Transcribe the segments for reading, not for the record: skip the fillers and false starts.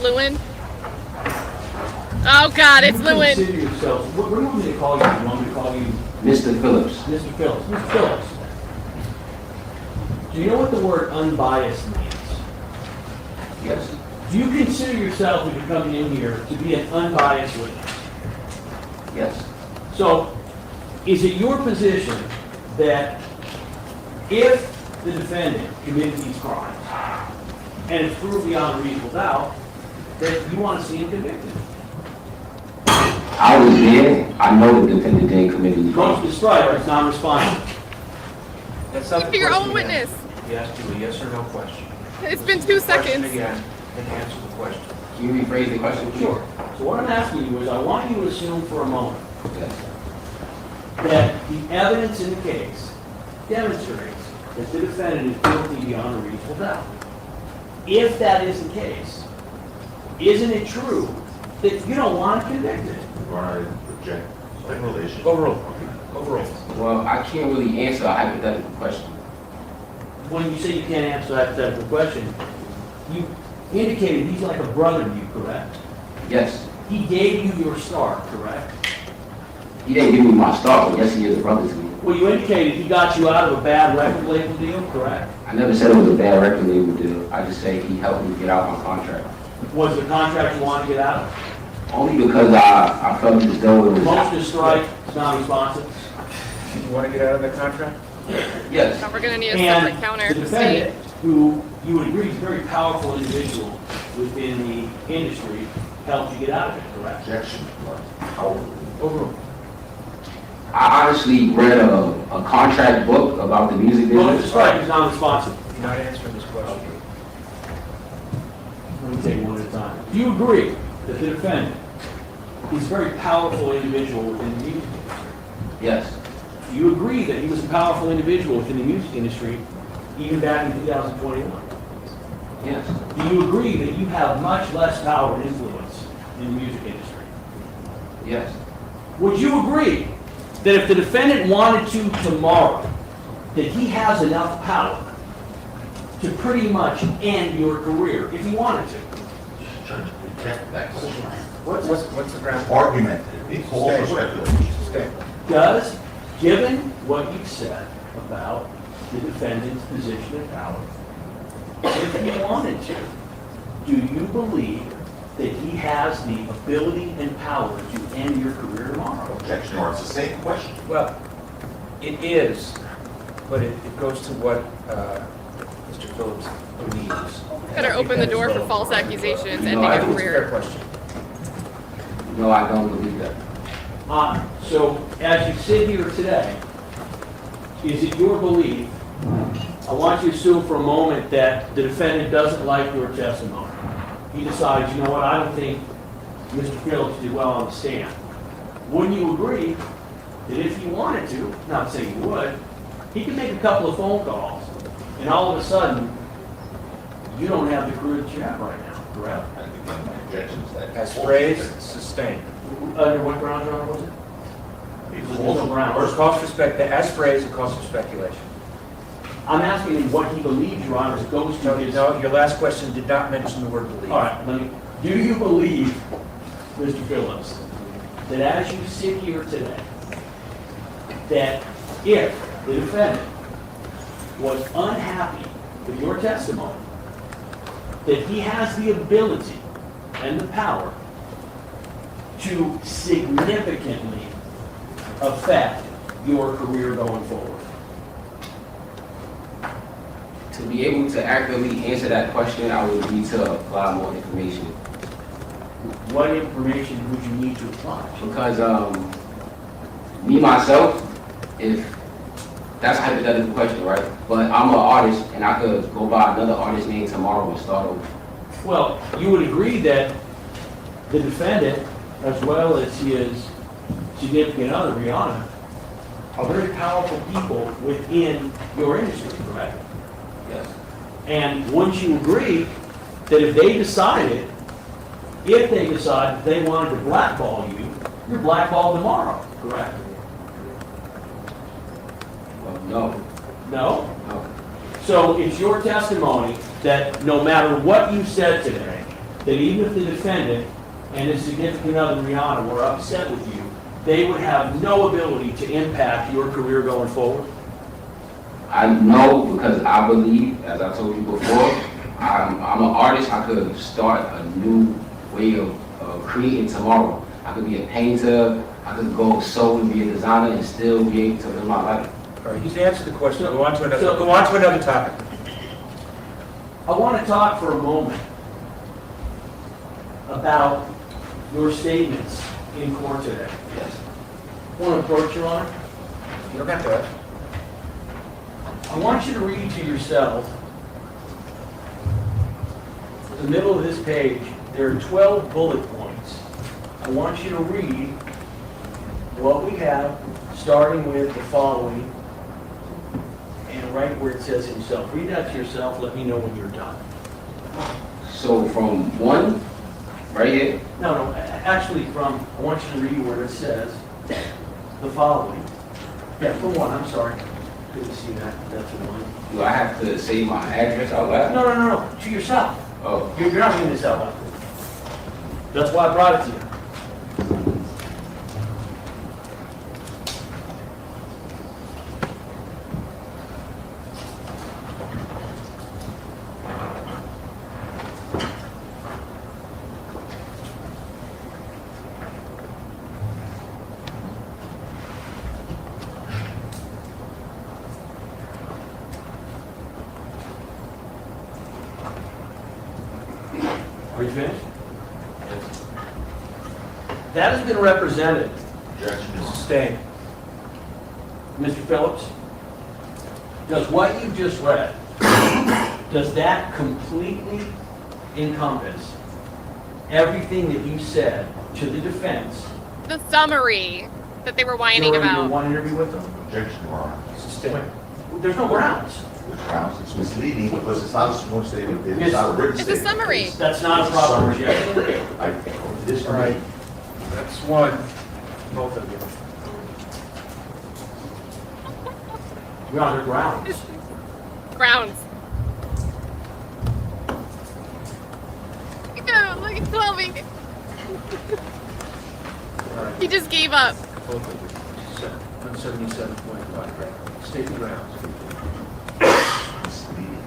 Lewin? Oh God, it's Lewin. Consider yourself. What do you want me to call you? You want me to call you Mr. Phillips. Mr. Phillips? Mr. Phillips. Do you know what the word unbiased means? Yes. Do you consider yourself, when you're coming in here, to be an unbiased witness? Yes. So, is it your position that if the defendant committed these crimes, and it's proved beyond a reasonable doubt, that you want to see him convicted? I was there. I know the defendant didn't commit these Most crimes. described as non-responsive. That's not Speak the for your question own again. witness. He asked you a yes or no question. It's been 2 Question seconds. again, and answer the question. Can you rephrase the question, please? Sure. So what I'm asking you is, I want you to assume for a moment Yes. that the evidence in the case demonstrates that the defendant is guilty beyond a reasonable doubt. If that is the case, isn't it true that you don't want to convict him? I reject speculation. Overruled. Overruled. Well, I can't really answer a hypothetical question. When you say you can't answer that question, you indicated he's like a brother to you, correct? Yes. He gave you your start, correct? He didn't give me my start, but yes, he is a brother to me. Well, you indicated he got you out of a bad record label deal, correct? I never said it was a bad record label deal. I just say he helped me get out my contract. Was the contract you wanted to get out of? Only because I felt as though it was... Motion to strike, it's non-responsive. You want to get out of the contract? Yes. Now we're gonna need a separate And counter. the defendant, who you would agree is a very powerful individual within the industry, helped you get out of it, correct? Objection. Overruled. I honestly read a contract book about the music Motion to business. strike is non-responsive. You're not answering this question. Let me take one at a time. Do you agree that the defendant is a very powerful individual within the music industry? Yes. Do you agree that he was a powerful individual within the music industry even back in 2021? Yes. Do you agree that you have much less power and influence in the music industry? Yes. Would you agree that if the defendant wanted to tomorrow, that he has enough power to pretty much end your career if he wanted to? Judge, reject that question. What's the ground? Argument, it's all for speculation. Stay. Does, given what you said about the defendant's position of power, if he wanted to, do you believe that he has the ability and power to end your career tomorrow? Objection, or it's the same question. Well, it is, but it goes to what Mr. Phillips believes. Better open the door for false accusations, No, ending I a think it's a fair career. question. No, I don't believe that. So as you sit here today, is it your belief, I want you to assume for a moment that the defendant doesn't like your testimony. He decides, you know what, I don't think Mr. Phillips did well on the stand. Wouldn't you agree that if he wanted to, not saying he would, he could make a couple of phone calls, and all of a sudden, you don't have the career that you have right now, correct? And again, my objection is that. As phrased, sustained. Under what grounds, Your Honor, was it? There's no grounds. Or calls for as phrased, it calls for speculation. I'm asking him what he believes, Your Honor, as goes to his... No, your last question did not mention the word believe. All right, do you believe, Mr. Phillips, that as you sit here today, that if the defendant was unhappy with your testimony, that he has the ability and the power to significantly affect your career going forward? To be able to accurately answer that question, I would need to apply more information. What information would you need to apply? Because me, myself, if that's a hypothetical question, right? But I'm an artist, and I could go by another artist name tomorrow and start over. Well, you would agree that the defendant, as well as his significant other, Rihanna, are very powerful people within your industry, correct? Yes. And wouldn't you agree that if they decide that they wanted to blackball you, you're blackballed tomorrow, correct? Well, no. No? No. So it's your testimony that no matter what you said today, that even if the defendant and his significant other, Rihanna, were upset with you, they would have no ability to impact your career going forward? I know because I believe, as I told you before, I'm an artist. I could start a new way of creating tomorrow. I could be a painter. I could go sew and be a designer and still be able to live my life. All right, he's answered the question. Go on to another topic. I want to talk for a moment about your statements in court today. Yes. Want to approach, Your Honor? You don't have to ask. I want you to read to yourself, in the middle of this page, there are 12 bullet points. I want you to read what we have, starting with the following, and right where it says himself. Read that to yourself, let me know when you're done. So from 1, right here, No, actually I want you to read where it says the following. Yeah, from 1, I'm sorry. Couldn't see that, that's a 1. do I have to say my address out loud? No, to yourself. Oh, You're not reading this out loud. That's why I brought it to you. Are you finished? That has been represented. Objection is Sustained. Mr. Phillips, does what you just read, does that completely encompass everything that you said to the defense The summary that they were whining during your about. one interview with them? objection, Your Honor. Sustained. There's no grounds. Which grounds? It's misleading because it's not a sworn statement. It's not a written It's a statement. summary. That's not a proper objection. It is All for right. me. That's one. Both of you. You're on the grounds. Grounds. Yeah, look at Twelvyy. All right. He just gave up. Both of you. 177.5, right? State the grounds. Misleading.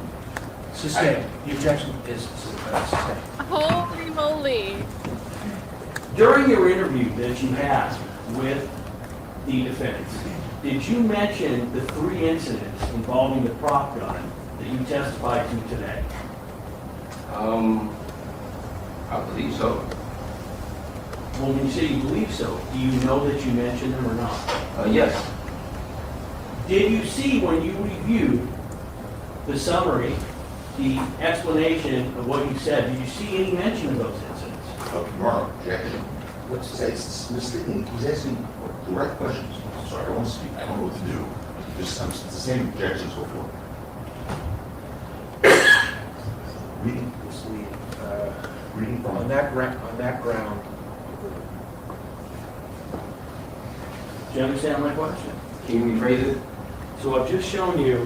Sustained. The objection is sustained. Holy moly. During your interview that you had with the defense, did you mention the 3 incidents involving the prop gun that you testified to today? I believe so. Well, when you say you believe so, do you know that you mentioned them or not? Yes. Did you see when you reviewed the summary, the explanation of what you said, did you see any mention of those incidents? Your Honor, objection. What's It's misleading. He's asking direct questions. Sorry, I don't want to speak. I don't know what to do. It's the same objection so forth. Reading, misleading? reading from. On that ground. Do you understand my question? Can you rephrase it? So I've just shown you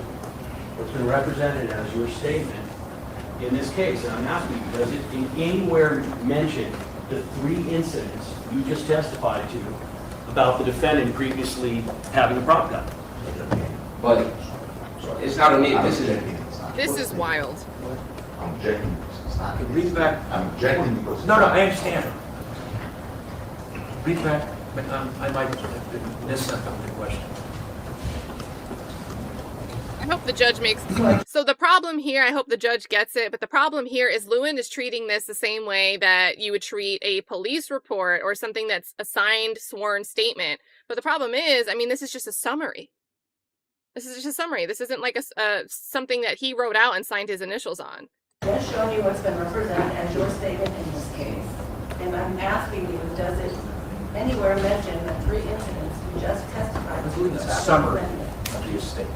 what's been represented as your statement in this case, and I'm asking you, does it in anywhere mention the 3 incidents you just testified to about the defendant previously having a prop gun? But it's not a me. I'm This is objecting. It's not This your is thing. wild. I'm objecting because it's not. Okay, read back. I'm objecting because. it's No, not- I understand. Read back, but I might have missed something in the question. I hope the judge makes. So the problem here, I hope the judge gets it, but the problem here is Lewin is treating this the same way that you would treat a police report or something that's a signed, sworn statement. But the problem is, I mean, this is just a summary. This is just a summary. This isn't like something that he wrote out and signed his initials on. Just showing you what's been represented as your statement in this case. And I'm asking you, does it anywhere mention the 3 incidents you just testified I to? believe it's a about the summary defendant? of the estate.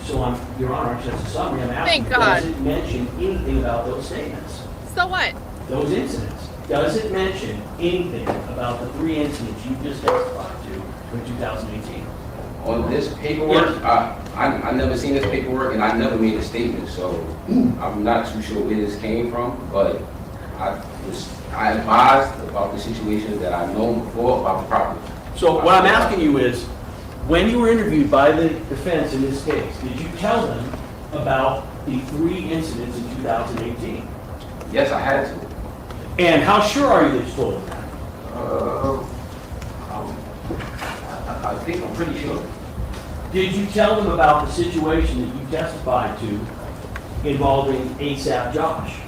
So Your Honor, just a summary, I'm asking, Thank God. does it mention anything about those statements? So what? Those incidents? Does it mention anything about the 3 incidents you just testified to in 2018? on this paperwork. I never seen this paperwork, and I never made a statement, so I'm not too sure where this came from. But I advised about the situation that I know before about the property. So what I'm asking you is, when you were interviewed by the defense in this case, did you tell them about the 3 incidents in 2018? Yes, I had to. And how sure are you that you told them that? I think I'm pretty sure. Did you tell them about the situation that you testified to involving ASAP Josh?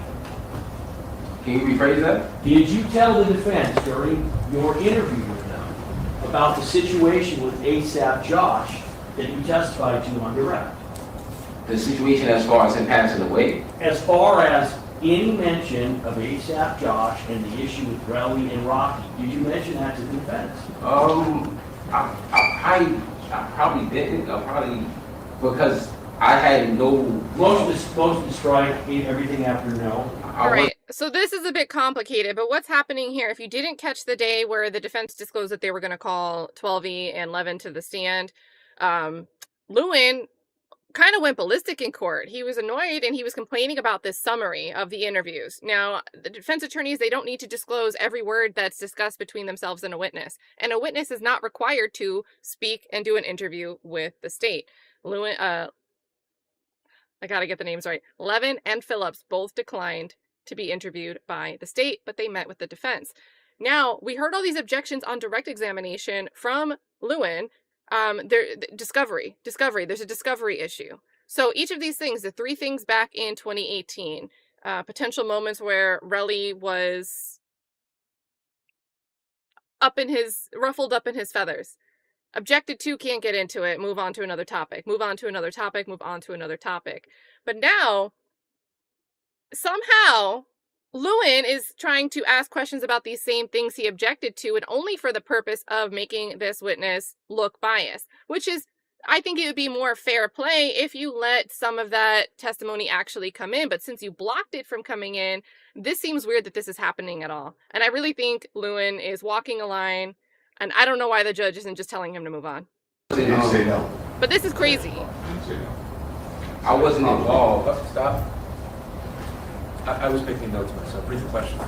Can you rephrase that? Did you tell the defense during your interview with them about the situation with ASAP Josh that you testified to on direct? The situation as far as him passing away. As far as any mention of ASAP Josh and the issue with Twelvyy and Rocky, did you mention that to the defense? I probably didn't. Because I had no. Most of the strike, everything after no. All right, so this is a bit complicated, but what's happening here, if you didn't catch the day where the defense disclosed that they were going to call Twelvyy and Lewin to the stand, Lewin kind of went ballistic in court. He was annoyed and he was complaining about this summary of the interviews. Now, the defense attorneys, they don't need to disclose every word that's discussed between themselves and a witness. And a witness is not required to speak and do an interview with the state. Lewin, I gotta get the names right. Lewin and Phillips both declined to be interviewed by the state, but they met with the defense. Now, we heard all these objections on direct examination from Lewin. Discovery, there's a discovery issue. So each of these things, the 3 things back in 2018, potential moments where Relly was ruffled up in his feathers. Objected to, can't get into it, move on to another topic, move on to another topic, move on to another topic. But now, somehow, Lewin is trying to ask questions about these same things he objected to, and only for the purpose of making this witness look biased, which is, I think it would be more fair play if you let some of that testimony actually come in. But since you blocked it from coming in, this seems weird that this is happening at all. And I really think Lewin is walking a line, and I don't know why the judge isn't just telling him to move on. He didn't say no. But this is crazy. He didn't say no. I wasn't involved. Stop. I was making notes myself. Brief question.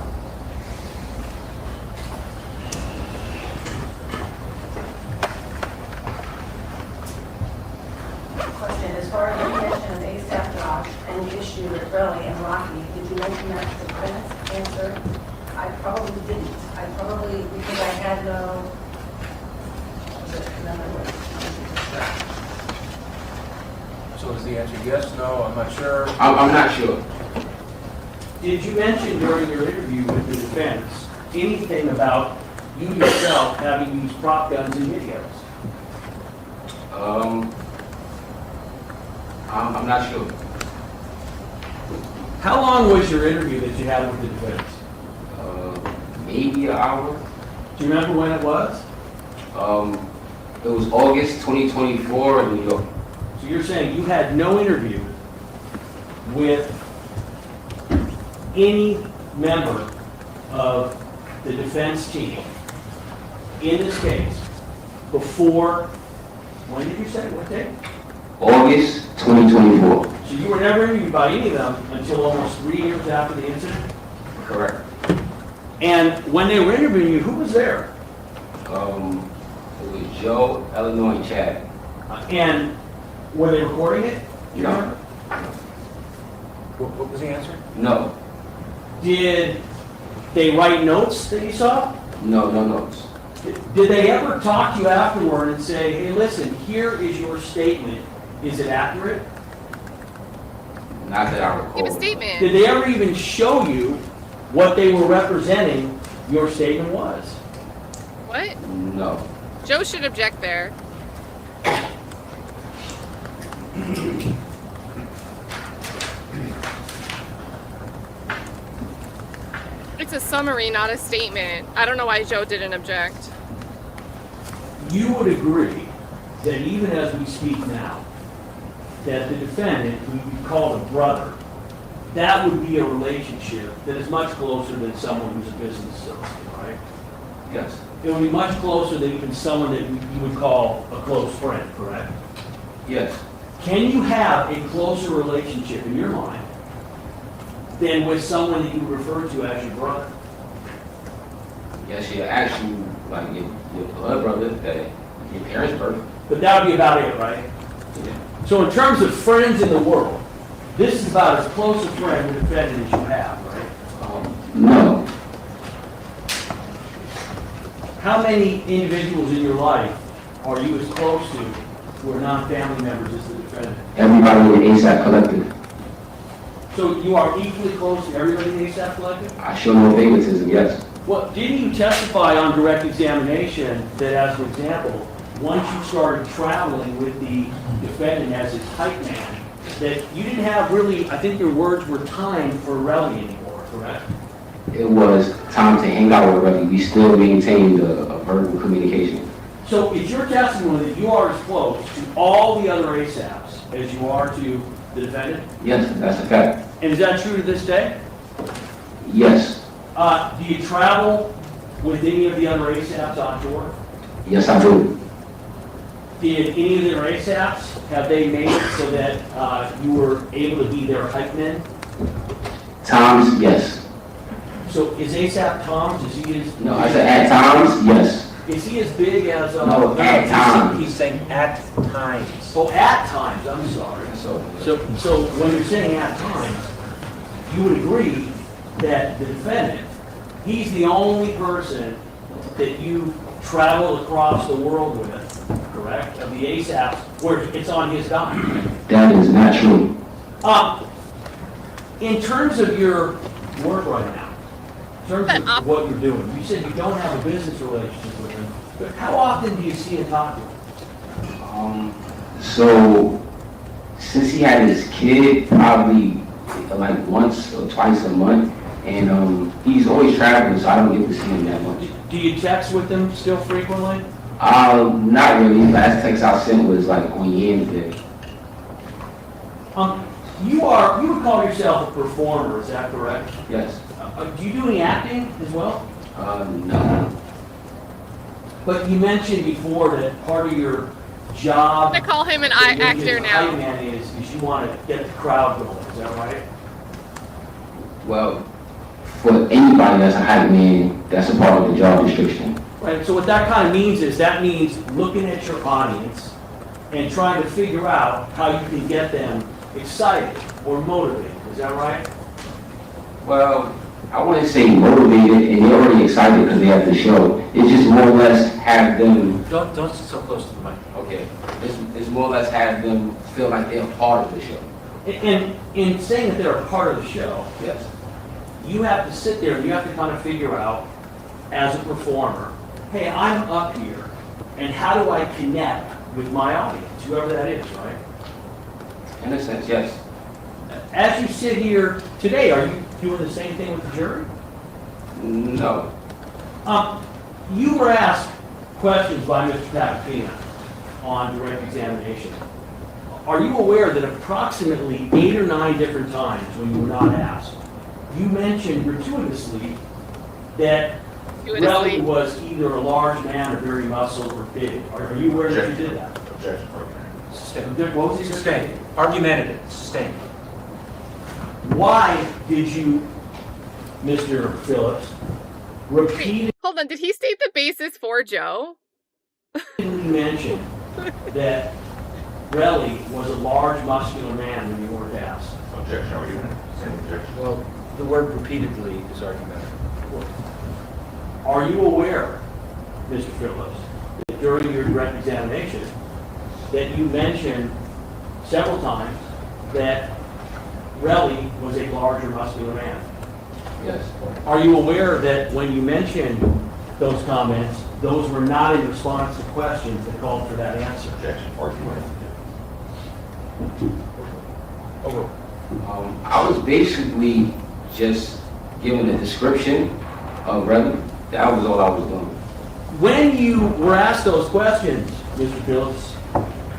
Question, as far as the mention of ASAP Josh and the issue with Relly and Rocky, did you mention that to the defense? Answer, I probably didn't. Because I had no, So is the answer yes, no, I'm not sure? I'm not sure. Did you mention during your interview with the defense anything about you yourself having used prop guns in videos? I'm not sure. How long was your interview that you had with the defense? Maybe an hour. Do you remember when it was? It was August 2024 in New York. So you're saying you had no interview with any member of the defense team in this case before, when did you say, what day? August 2024. So you were never interviewed by any of them until almost 3 years after the incident? Correct. And when they were interviewing you, who was there? It was Joe, Eleanor, and Chad. And were they recording it? Do you No. remember? What was the answer? No. Did they write notes that you saw? No notes. Did they ever talk to you afterward and say, hey, listen, here is your statement. Is it accurate? Not that I recall. Give a statement. Did they ever even show you what they were representing your statement was? What? No. Joe should object there. It's a summary, not a statement. I don't know why Joe didn't object. You would agree that even as we speak now, that the defendant, who you call a brother, that would be a relationship that is much closer than someone who's a business associate, right? Yes. It would be much closer than even someone that you would call a close friend, correct? Yes. Can you have a closer relationship in your mind than with someone that you refer to as your brother? Yes, your actual, like your blood brother, that your parents' birth. But that would be about it, right? Yeah. So in terms of friends in the world, this is about as close a friend to the defendant as you have, right? No. How many individuals in your life are you as close to who are non-family members as the defendant? Everybody in the ASAP collective. So you are equally close to everybody in the ASAP collective? I show no favoritism, yes. Well, didn't you testify on direct examination that, as an example, once you started traveling with the defendant as his hype man, that you didn't have really, I think your words were time for rally anymore, correct? It was time to hang out with Relly. We still maintained a verbal communication. So is your testimony that you are as close to all the other ASAPs as you are to the defendant? Yes, that's a fact. And is that true to this day? Yes. Do you travel with any of the other ASAPs on tour? Yes, I do. Did any of their ASAPs, have they made it so that you were able to be their hype men? Times, yes. So is ASAP Tom's, is he as... No, I said at times, yes. Is he as big as... No, at times. He's saying at times. Oh, at times, I'm sorry. So when you're saying at times, you would agree that the defendant, he's the only person that you travel across the world with, correct? Of the ASAPs, where it's on his dime. That is not true. In terms of your work right now, in terms of what you're doing, you said you don't have a business relationship with him, but how often do you see and talk to him? So, since he had his kid, probably like once or twice a month, and he's always traveling, so I don't get to see him that much. Do you text with him still frequently? Not really. Last text I sent was like on Yam's Day. You would call yourself a performer, is that correct? Yes. Do you do any acting as well? No. But you mentioned before that part of your job... I call him an as actor a now. hype man is you want to get the crowd going, is that right? Well, for anybody that's a hype man, that's a part of the job description. Right, so what that kind of means is, that means looking at your audience and trying to figure out how you can get them excited or motivated, is that right? Well, I wouldn't say motivated, and they're already excited because they have the show. It's just more or less have them... Don't sit so close to the mic. Okay. It's more or less have them feel like they're a part of the show. And in saying that they're a part of the show, Yes. you have to sit there and you have to kind of figure out, as a performer, hey, I'm up here, and how do I connect with my audience, whoever that is, right? In a sense, yes. As you sit here today, are you doing the same thing with the jury? No. You were asked questions by Mr. Papapina on direct examination. Are you aware that approximately 8 or 9 different times when you were not asked, you mentioned gratuitously that Relly was either a large man or very muscled or big? Are you aware that you did that? Objection. Sustained. What was he saying? Sustained. Argumentative. Sustained. Why did you, Mr. Phillips, repeatedly Hold on, did he state the basis for Joe? mention that Relly was a large, muscular man when you weren't asked? Objection, are you saying objection? Well, the word repeatedly is argumentative. Are you aware, Mr. Phillips, that during your direct examination, that you mentioned several times that Relly was a larger, muscular man? Yes. Are you aware that when you mentioned those comments, those were not in response to questions that called for that answer? Objection, argument. Over. I was basically just giving a description of Relly. That was all I was doing. When you were asked those questions, Mr. Phillips,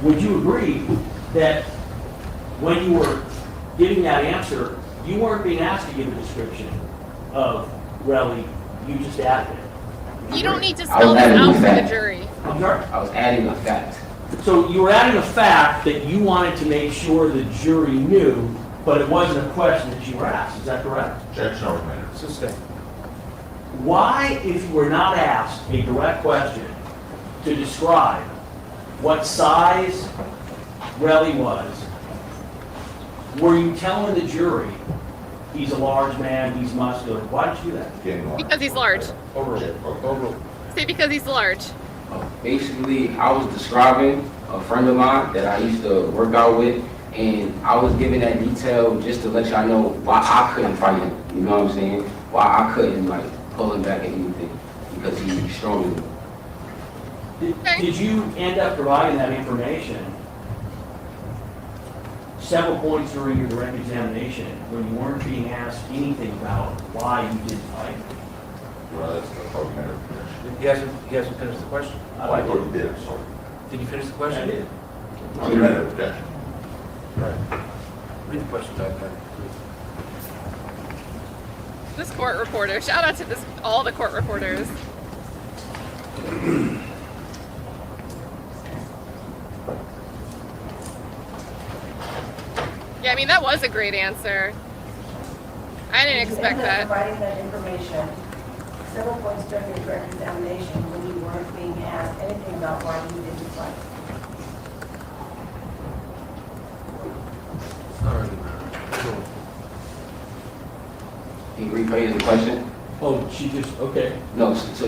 would you agree that when you were giving that answer, you weren't being asked to give a description of Relly, you just added it? You don't need to I was spell this adding out the for the fact. jury. I'm sorry? I was adding a fact. So you were adding a fact that you wanted to make sure the jury knew, but it wasn't a question that you were asked, is that correct? Objection, argument. Sustained. Why, if you were not asked a direct question to describe what size Relly was, were you telling the jury he's a large man, he's muscular? Why did you do that? Again, Your Honor. Because he's large. Overruled. Say because he's large. Basically, I was describing a friend of mine that I used to work out with, and I was giving that detail just to let y'all know why I couldn't fight him. You know what I'm saying? Why I couldn't like pull him back at anything, because he's stronger than me. Did you end up providing that information several points during your direct examination when you weren't being asked anything about why you didn't fight? Well, that's a probably matter of finish. He hasn't finished the question. I like what you did, I'm sorry. Did you finish the I question? did. Probably matter of objection. Read the question back. This court reporter. Shout out to all the court reporters. Yeah, I mean, that was a great answer. I didn't expect You ended up that. providing that information several points during your direct examination when you weren't being asked anything about why you didn't fight. All right. Can you rephrase the question? Oh, she just, okay. No, so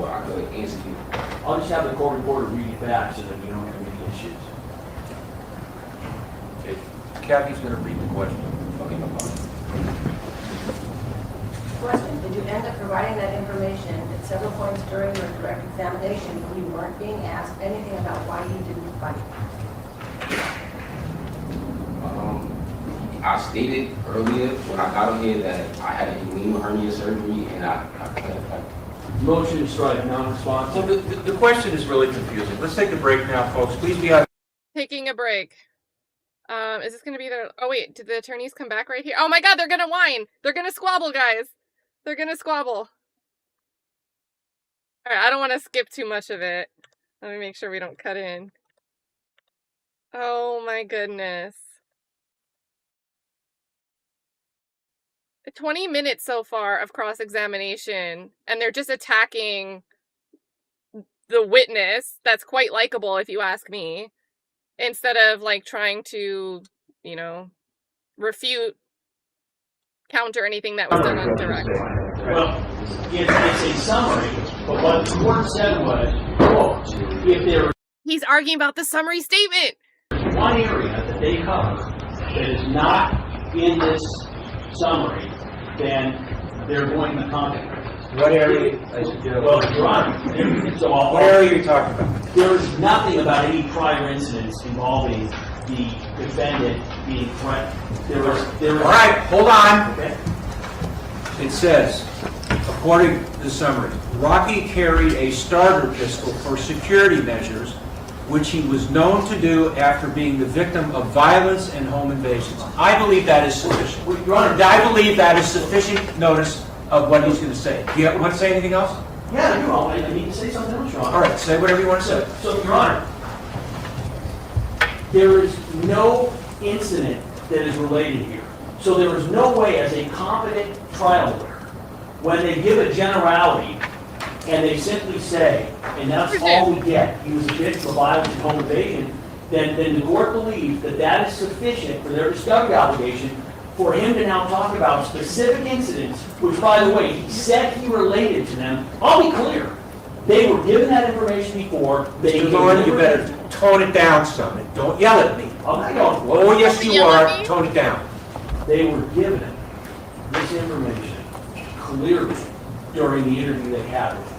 I could answer you. I'll just have the court reporter read it back so that you don't have any issues. Okay. Kathy's going to read the question. Okay, no problem. Question, did you end up providing that information at several points during your direct examination when you weren't being asked anything about why you didn't fight? I stated earlier when I got on here that I had a inguinal hernia surgery and I couldn't fight. Motion to strike, So non-responsive. the question is really confusing. Let's take a break now, folks. Please be on. Taking a break. Is this going to be the... Oh, wait. Did the attorneys come back right here? Oh, my God. They're going to whine. They're going to squabble, guys. They're going to squabble. All right. I don't want to skip too much of it. Let me make sure we don't cut in. Oh, my goodness. 20 minutes so far of cross-examination, and they're just attacking the witness that's quite likable, if you ask me, instead of, like, trying to, you know, refute, counter anything that was done on direct. Well, it's a summary, but what the court said was, quote, if there He's arguing about the summary statement. is one area that they cover that is not in this summary, then they're going to comment. What area? Well, Your Honor, so What area are you talking about? there's nothing about any prior incidents involving the defendant being threatened. There was. All right, hold on. Okay. It says, according to the summary, Rocky carried a starter pistol for security measures, which he was known to do after being the victim of violence and home invasions. I believe that is sufficient. Your Honor, I believe that is sufficient notice of what he's going to say. Do you want to say anything else? yeah, I do. I need to say something else, Your Honor. All right, say whatever you want to say. So, Your Honor, there is no incident that is related here. So there is no way, as a competent trial lawyer, when they give a generality and they simply say, and that's all we get, he was a victim of violence and home invasion, then the court believes that that is sufficient for their discovery obligation for him to now talk about specific incidents, which, by the way, he said he related to them. I'll be clear. They were given that information before. Mr. Lewin, you better tone it down some. And don't yell at me. I'm not going to. Oh, yes, you Yell at are. me? Tone it down. They were given this information clearly during the interview they had with him.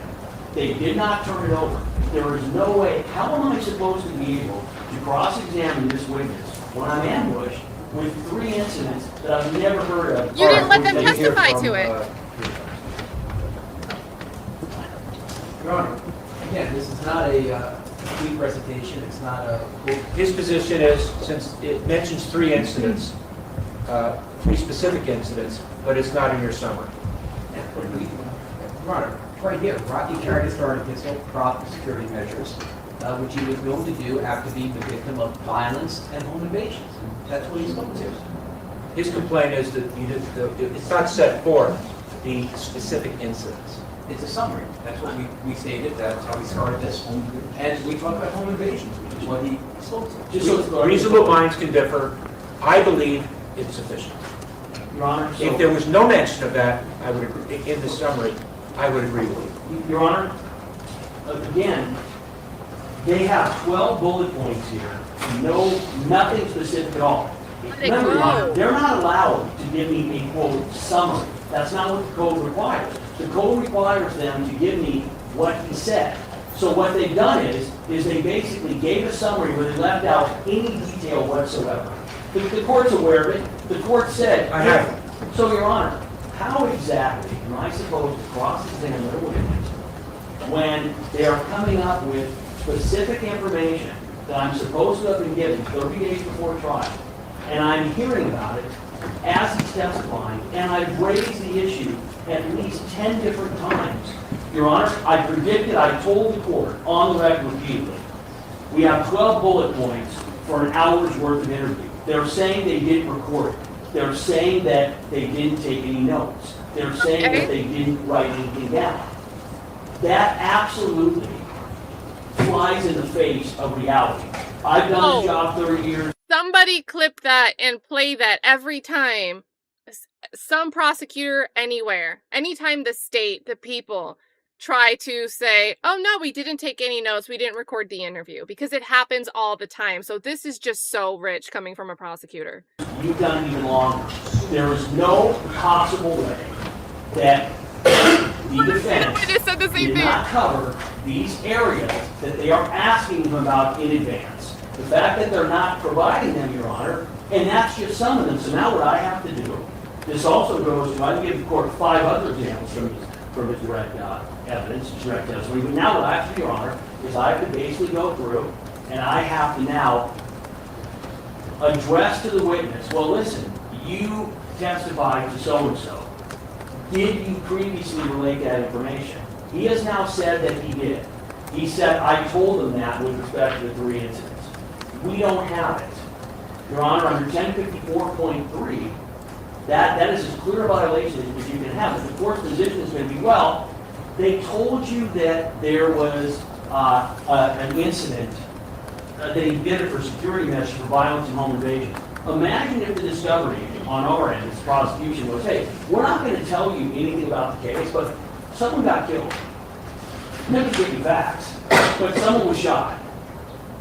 They did not turn it over. There is no way. How am I supposed to be able to cross-examine this witness when I'm ambushed with 3 incidents that I've never heard of? You didn't let them Let me hear testify from, to it. Your Honor, again, this is not a complete presentation, it's not a... His position is, since it mentions 3 incidents, 3 specific incidents, but it's not in your summary. Your Honor, right here, Rocky carried a starter pistol, proper security measures, which he was known to do after being the victim of violence and home invasions. And that's what he's going to. His complaint is that you didn't, it's not set forth the specific incidents? It's a summary. That's what we stated. That's how we started this. And we talked about home invasions, which is what he spoke to. Just so it's clear. Reasonable minds can differ. I believe it's sufficient. Your Honor, so- If there was no mention of that, I would agree, in the summary, I would agree with you. Your Honor, again, they have 12 bullet points here, nothing specific at all. They Remember, Your Honor, go. they're not allowed to give me a quote summary. That's not what the code requires. The code requires them to give me what he said. So what they've done is they basically gave a summary where they left out any detail whatsoever. The court's aware of it. The court said. I have. So, Your Honor, how exactly am I supposed to cross-examine a witness when they are coming up with specific information that I'm supposed to have been given 30 days before trial, and I'm hearing about it as he's testifying, and I've raised the issue at least 10 different times. Your Honor, I predicted, I told the court on the record repeatedly, we have 12 bullet points for an hour's worth of interview. They're saying they didn't record it. They're saying that they didn't take any notes. They're saying that they didn't write anything down. That absolutely flies in the face of reality. I've done this job 30 years. Somebody clip that and play that every time. Some prosecutor anywhere, anytime the state, the people try to say, oh no, we didn't take any notes, we didn't record the interview, because it happens all the time. So this is just so rich coming from a prosecutor. You've done even longer. There is no possible way that the defense I just said the same did thing. not cover these areas that they are asking them about in advance. The fact that they're not providing them, Your Honor, and that's just some of them. So now what I have to do, this also goes to, I can give the court 5 other examples from his direct evidence, direct testimony. But now what I have to do, Your Honor, is I have to basically go through and I have to now address to the witness, well, listen, you testified to so-and-so. Did you previously relate that information? He has now said that he did. He said, I told him that with respect to the 3 incidents. We don't have it. Your Honor, under 1054.3, that is as clear a violation as you can have. But the court's position is going to be, well, they told you that there was an incident, that he did it for security measures for violence and home invasion. Imagine if the discovery on our end, this prosecution was, hey, we're not going to tell you anything about the case, but someone got killed. Never give you facts, but someone was shot.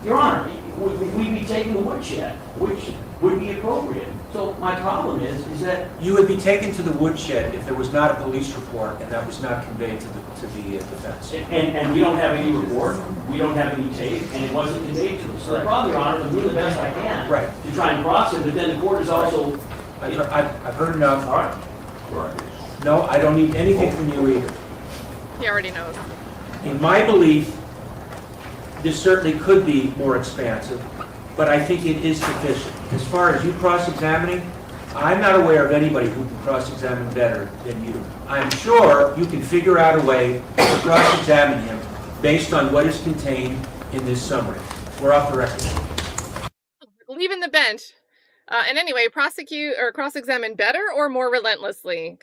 Your Honor, would we be taking the woodshed, which would be appropriate? So my problem is that You would be taken to the woodshed if there was not a police report and that was not conveyed to the defense. and we don't have any report, we don't have any tape, and it wasn't conveyed to us. So the problem, Your Honor, I'm doing the best I can Right. to try and cross it, but then the court is also. I've heard enough. All right. No, I don't need anything from you either. He already knows. In my belief, this certainly could be more expansive, but I think it is sufficient. As far as you cross-examining, I'm not aware of anybody who can cross-examine better than you. I'm sure you can figure out a way to cross-examine him based on what is contained in this summary. We're off the record. Leaving the bench. And anyway, prosecute or cross-examine better or more relentlessly?